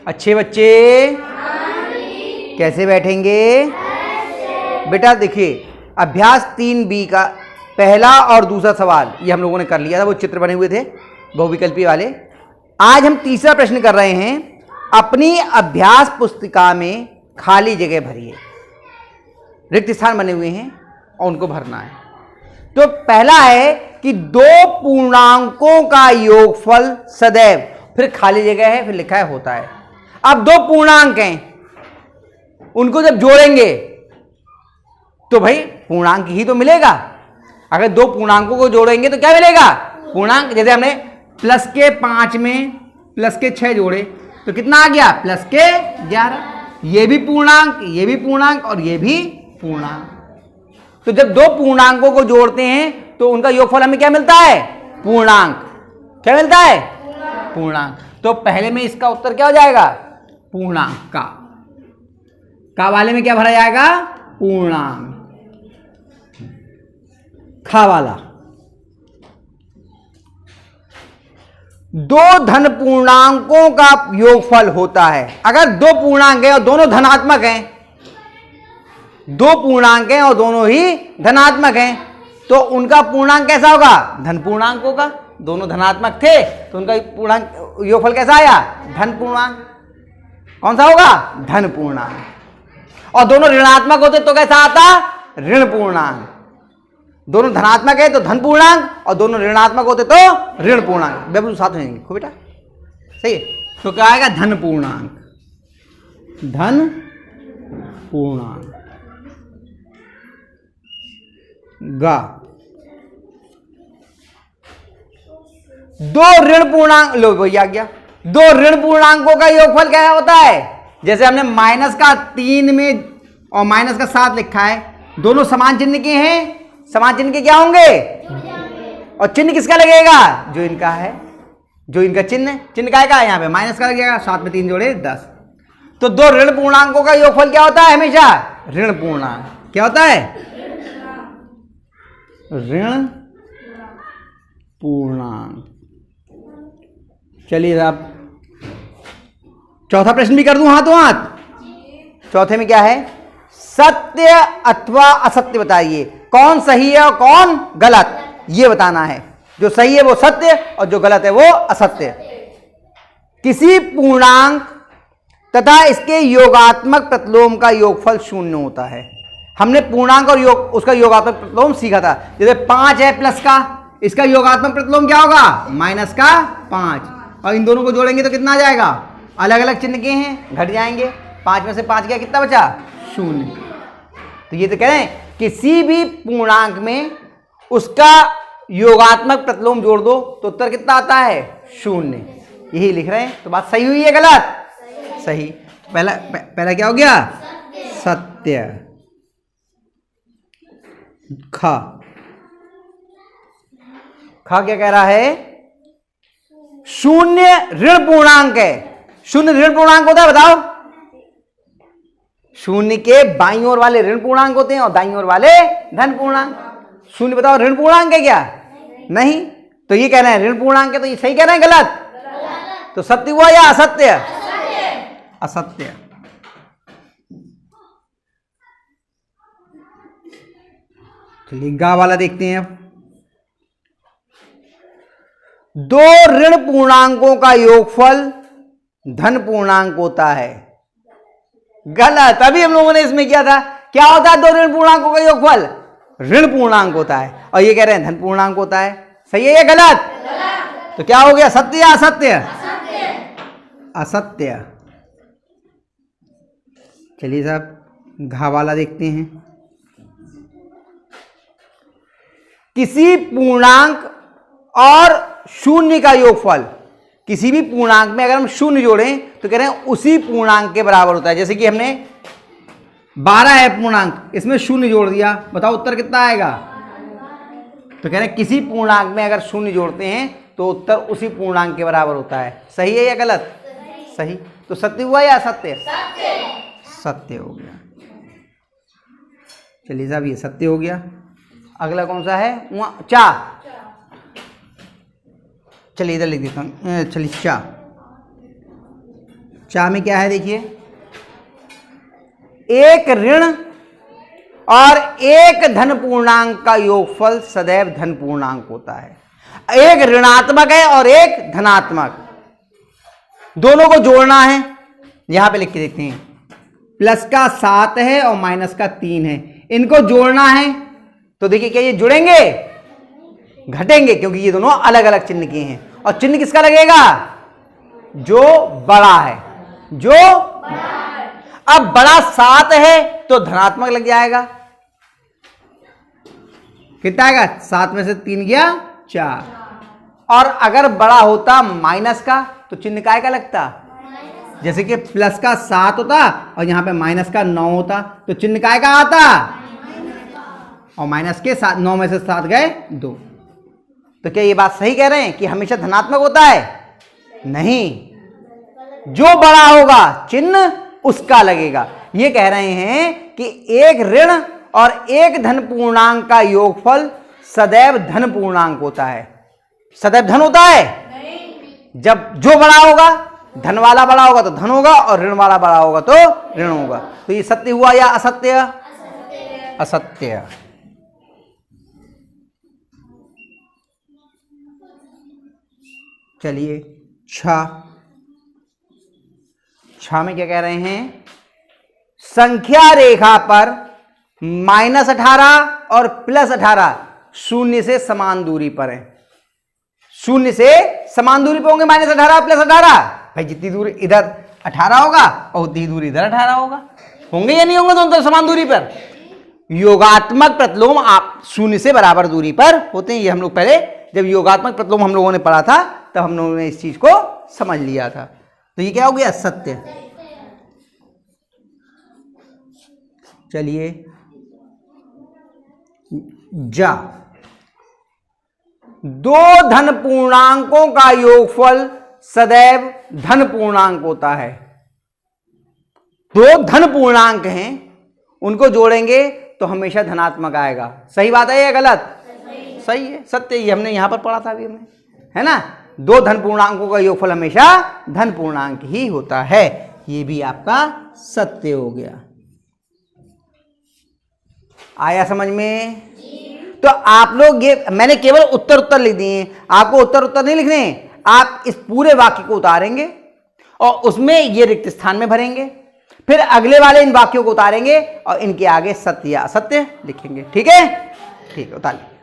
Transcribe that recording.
अच्छे बच्चे कैसे बैठेंगे? बेटा देखिए, अभ्यास 3B का पहला और दूसरा सवाल ये हम लोगों ने कर लिया था, वो चित्र बने हुए थे बहुविकल्पी वाले। आज हम तीसरा प्रश्न कर रहे हैं। अपनी अभ्यास पुस्तिका में खाली जगह भरिए। रिक्त स्थान बने हुए हैं और उनको भरना है। तो पहला है कि दो पूर्णांकों का योगफल सदैव, फिर खाली जगह है, फिर लिखा है होता है। अब दो पूर्णांक हैं, उनको जब जोड़ेंगे तो भाई पूर्णांक ही तो मिलेगा। अगर दो पूर्णांकों को जोड़ेंगे तो क्या मिलेगा? पूर्णांक। जैसे हमने प्लस के 5 में प्लस के 6 जोड़े तो कितना आ गया? प्लस के 11। ये भी पूर्णांक, ये भी पूर्णांक और ये भी पूर्णांक। तो जब दो पूर्णांकों को जोड़ते हैं तो उनका योगफल हमें क्या मिलता है? पूर्णांक। क्या मिलता है? पूर्णांक। तो पहले में इसका उत्तर क्या हो जाएगा? पूर्णांक का वाले में क्या भरा जाएगा? पूर्णांक। खा वाला, दो धन पूर्णांकों का योगफल होता है। अगर दो पूर्णांक हैं और दोनों धनात्मक हैं, दो पूर्णांक हैं और दोनों ही धनात्मक हैं, तो उनका पूर्णांक कैसा होगा? धन पूर्णांक होगा। दोनों धनात्मक थे तो उनका पूर्णांक योगफल कैसा आया? धन पूर्णांक। कौन सा होगा? धन पूर्णांक। और दोनों ऋणात्मक होते तो कैसा आता? ऋण पूर्णांक। दोनों धनात्मक है तो धन पूर्णांक और दोनों ऋणात्मक होते तो ऋण पूर्णांक। बिल्कुल साथ में जाएंगे। बेटा सही है। तो क्या आएगा? धन पूर्णांक। धन पूर्णांक गा। दो ऋण पूर्णांक, लो वही आ गया। दो ऋण पूर्णांकों का योगफल क्या होता है? जैसे हमने माइनस का 3 में और माइनस का 7 लिखा है, दोनों समान चिन्ह के हैं। समान चिन्ह के क्या होंगे? और चिन्ह किसका लगेगा? जो इनका है, जो इनका चिन्ह का है यहाँ पे माइनस का लगेगा। 7 में 3 जोड़े 10। तो दो ऋण पूर्णांकों का योगफल क्या होता है? हमेशा ऋण पूर्णांक। क्या होता है? ऋण पूर्णांक। चलिए अब चौथा प्रश्न भी कर दूं हाथों हाथ। चौथे में क्या है? सत्य अथवा असत्य बताइए। कौन सही है और कौन गलत, ये बताना है। जो सही है वो सत्य और जो गलत है वो असत्य। किसी पूर्णांक तथा इसके योगात्मक प्रतिलोम का योगफल 0 होता है। हमने पूर्णांक और उसका योगात्मक प्रतिलोम सीखा था। जैसे 5 है प्लस का, इसका योगात्मक प्रतिलोम क्या होगा? माइनस का 5। और इन दोनों को जोड़ेंगे तो कितना आ जाएगा? अलग अलग चिन्ह के हैं, घट जाएंगे। 5 में से 5 गया, कितना बचा? 0। तो ये तो कह रहे हैं किसी भी पूर्णांक में उसका योगात्मक प्रतिलोम जोड़ दो तो उत्तर कितना आता है? 0। यही लिख रहे हैं। तो बात सही हुई है गलत? सही। पहला क्या हो गया? सत्य। खा क्या कह रहा है? 0 ऋण पूर्णांक है। 0 ऋण पूर्णांक होता है, बताओ? 0 के बाईं ओर वाले ऋण पूर्णांक होते हैं और दाईं ओर वाले धन पूर्णांक। 0 बताओ ऋण पूर्णांक है क्या? नहीं। तो ये कह रहे हैं ऋण पूर्णांक है, तो ये सही कह रहे हैं गलत? तो सत्य हुआ या असत्य? असत्य। चलिए गा वाला देखते हैं अब। दो ऋण पूर्णांकों का योगफल धन पूर्णांक होता है। गलत। अभी हम लोगों ने इसमें किया था। क्या होता है? दो ऋण पूर्णांकों का योगफल ऋण पूर्णांक होता है और ये कह रहे हैं धन पूर्णांक होता है। सही है या गलत? तो क्या हो गया? सत्य या असत्य? असत्य। चलिए साहब घा वाला देखते हैं। किसी पूर्णांक और 0 का योगफल, किसी भी पूर्णांक में अगर हम 0 जोड़ें तो कह रहे हैं उसी पूर्णांक के बराबर होता है। जैसे कि हमने 12 है पूर्णांक, इसमें 0 जोड़ दिया, बताओ उत्तर कितना आएगा? तो कह रहे हैं किसी पूर्णांक में अगर 0 जोड़ते हैं तो उत्तर उसी पूर्णांक के बराबर होता है। सही है या गलत? सही। तो सत्य हुआ या असत्य? सत्य हो गया। चलिए साहब ये सत्य हो गया। अगला कौन सा है? चा। चलिए इधर लिख देता हूँ। चलिए चा। चा में क्या है देखिए, एक ऋण और एक धन पूर्णांक का योगफल सदैव धन पूर्णांक होता है। एक ऋणात्मक है और एक धनात्मक, दोनों को जोड़ना है। यहां पे लिख के देखते हैं, प्लस का 7 है और माइनस का 3 है, इनको जोड़ना है। तो देखिए क्या ये जुड़ेंगे, घटेंगे, क्योंकि ये दोनों अलग अलग चिन्ह के हैं। और चिन्ह किसका लगेगा, जो बड़ा है, जो अब बड़ा 7 है तो धनात्मक लग जाएगा। कितना आएगा, 7 में से 3 गया 4। और अगर बड़ा होता माइनस का तो चिन्ह काय का लगता, जैसे कि प्लस का 7 होता और यहां पे माइनस का 9 होता तो चिन्ह काय का आता, और माइनस के 9 में से 7 गए 2। तो क्या ये बात सही कह रहे हैं कि हमेशा धनात्मक होता है? नहीं, जो बड़ा होगा चिन्ह उसका लगेगा। ये कह रहे हैं कि एक ऋण और एक धन पूर्णांक का योगफल सदैव धन पूर्णांक होता है। सदैव धन होता है? जब जो बड़ा होगा, धन वाला बड़ा होगा तो धन होगा और ऋण वाला बड़ा होगा तो ऋण होगा। तो ये सत्य हुआ या असत्य? असत्य। चलिए छा में क्या कह रहे हैं, संख्या रेखा पर -18 और +18 शून्य से समान दूरी पर है। शून्य से समान दूरी पर होंगे -18 +18, भाई जितनी दूरी इधर 18 होगा और उतनी दूरी इधर 18 होगा, होंगे या नहीं होंगे दोनों समान दूरी पर? योगात्मक प्रतिलोम आप शून्य से बराबर दूरी पर होते हैं। ये हम लोग पहले जब योगात्मक प्रतिलोम हम लोगों ने पढ़ा था तब हम लोगों ने इस चीज को समझ लिया था। तो ये क्या हो गया, सत्य। चलिए जा, दो धन पूर्णांकों का योगफल सदैव धन पूर्णांक होता है। दो धन पूर्णांक हैं, उनको जोड़ेंगे तो हमेशा धनात्मक आएगा। सही बात है या गलत? सही है, सत्य। ये हमने यहां पर पढ़ा था अभी हमने, है ना। दो धन पूर्णांकों का योगफल हमेशा धन पूर्णांक ही होता है। ये भी आपका सत्य हो गया। आया समझ में? तो आप लोग ये मैंने केवल उत्तर लिख दिए, आपको उत्तर नहीं लिखने। आप इस पूरे वाक्य को उतारेंगे और उसमें ये रिक्त स्थान में भरेंगे, फिर अगले वाले इन वाक्यों को उतारेंगे और इनके आगे सत्य या असत्य लिखेंगे। ठीक है? ठीक है, उतारिए।